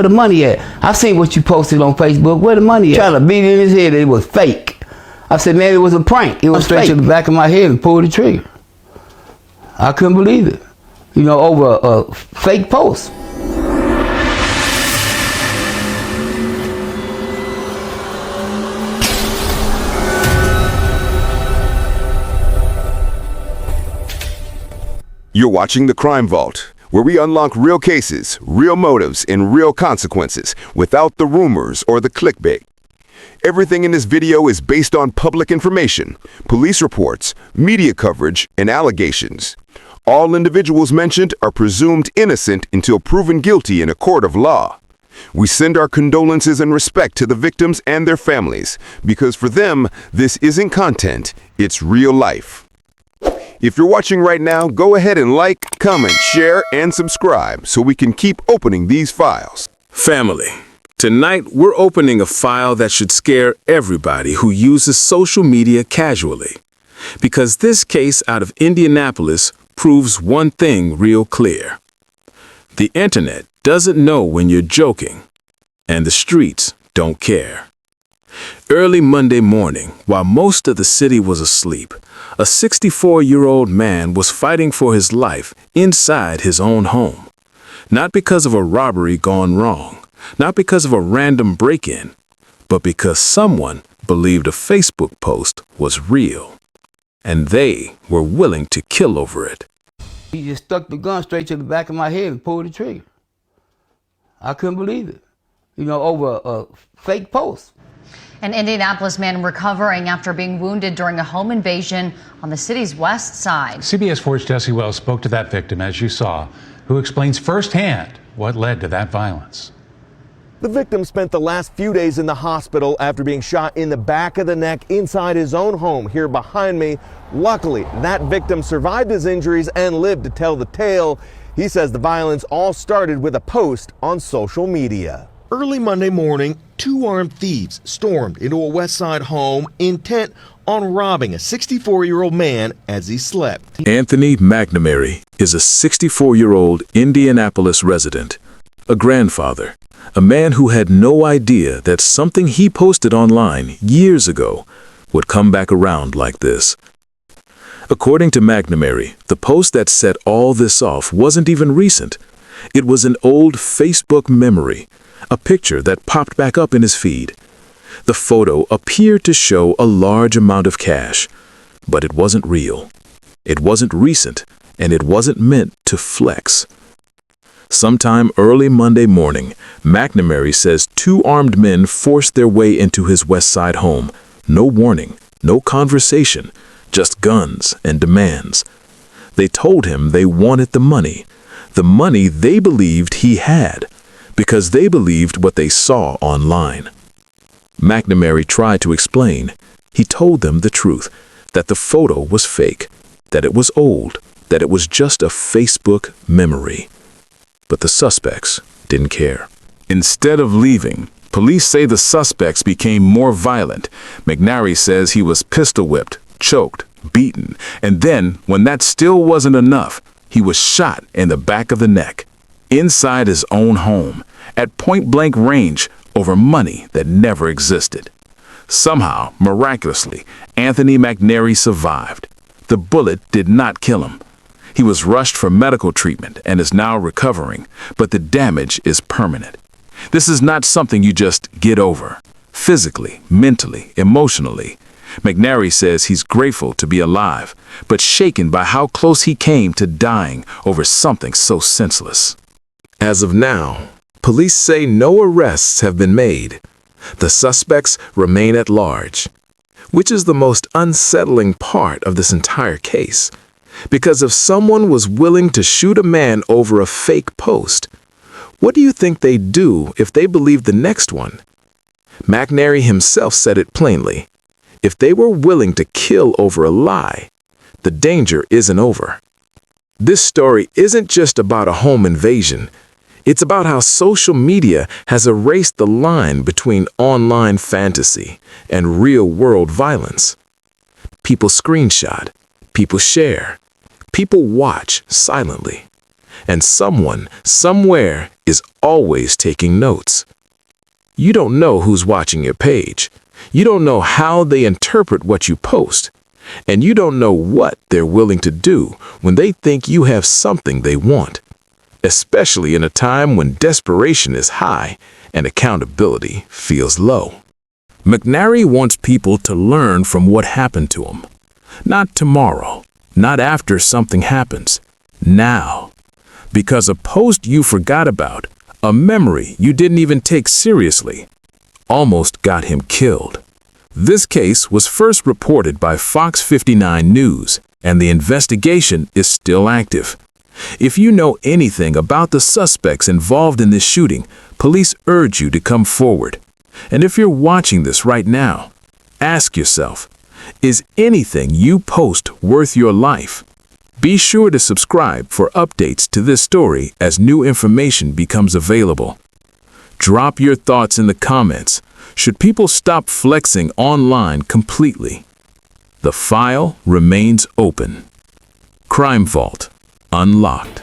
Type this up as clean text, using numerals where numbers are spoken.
Where the money at? I seen what you posted on Facebook. Where the money at? Trying to beat it in his head. It was fake. I said, man, it was a prank. It was straight to the back of my head and pulled the trigger. I couldn't believe it. You know, over a fake post. You're watching The Crime Vault, where we unlock real cases, real motives, and real consequences without the rumors or the clickbait. Everything in this video is based on public information, police reports, media coverage, and allegations. All individuals mentioned are presumed innocent until proven guilty in a court of law. We send our condolences and respect to the victims and their families, because for them, this isn't content, it's real life. If you're watching right now, go ahead and like, comment, share, and subscribe so we can keep opening these files. Family, tonight we're opening a file that should scare everybody who uses social media casually. Because this case out of Indianapolis proves one thing real clear. The internet doesn't know when you're joking, and the streets don't care. Early Monday morning, while most of the city was asleep, a 64-year-old man was fighting for his life inside his own home. Not because of a robbery gone wrong, not because of a random break-in, but because someone believed a Facebook post was real, and they were willing to kill over it. He just stuck the gun straight to the back of my head and pulled the trigger. I couldn't believe it. You know, over a fake post. An Indianapolis man recovering after being wounded during a home invasion on the city's west side. CBS 4's Jesse Wells spoke to that victim, as you saw, who explains firsthand what led to that violence. The victim spent the last few days in the hospital after being shot in the back of the neck inside his own home here behind me. Luckily, that victim survived his injuries and lived to tell the tale. He says the violence all started with a post on social media. Early Monday morning, two armed thieves stormed into a West Side home intent on robbing a 64-year-old man as he slept. Anthony McNary is a 64-year-old Indianapolis resident, a grandfather, a man who had no idea that something he posted online years ago would come back around like this. According to McNary, the post that set all this off wasn't even recent. It was an old Facebook memory, a picture that popped back up in his feed. The photo appeared to show a large amount of cash, but it wasn't real. It wasn't recent, and it wasn't meant to flex. Sometime early Monday morning, McNary says two armed men forced their way into his West Side home. No warning, no conversation, just guns and demands. They told him they wanted the money they believed he had, because they believed what they saw online. McNary tried to explain. He told them the truth, that the photo was fake, that it was old, that it was just a Facebook memory. But the suspects didn't care. Instead of leaving, police say the suspects became more violent. McNary says he was pistol whipped, choked, beaten, and then, when that still wasn't enough, he was shot in the back of the neck, inside his own home, at point-blank range over money that never existed. Somehow, miraculously, Anthony McNary survived. The bullet did not kill him. He was rushed for medical treatment and is now recovering, but the damage is permanent. This is not something you just get over, physically, mentally, emotionally. McNary says he's grateful to be alive, but shaken by how close he came to dying over something so senseless. As of now, police say no arrests have been made. The suspects remain at large, which is the most unsettling part of this entire case. Because if someone was willing to shoot a man over a fake post, what do you think they'd do if they believed the next one? McNary himself said it plainly. If they were willing to kill over a lie, the danger isn't over. This story isn't just about a home invasion. It's about how social media has erased the line between online fantasy and real-world violence. People screenshot, people share, people watch silently. And someone, somewhere, is always taking notes. You don't know who's watching your page. You don't know how they interpret what you post. And you don't know what they're willing to do when they think you have something they want, especially in a time when desperation is high and accountability feels low. McNary wants people to learn from what happened to him. Not tomorrow, not after something happens, now. Because a post you forgot about, a memory you didn't even take seriously, almost got him killed. This case was first reported by Fox 59 News, and the investigation is still active. If you know anything about the suspects involved in this shooting, police urge you to come forward. And if you're watching this right now, ask yourself, is anything you post worth your life? Be sure to subscribe for updates to this story as new information becomes available. Drop your thoughts in the comments. Should people stop flexing online completely? The file remains open. Crime Vault unlocked.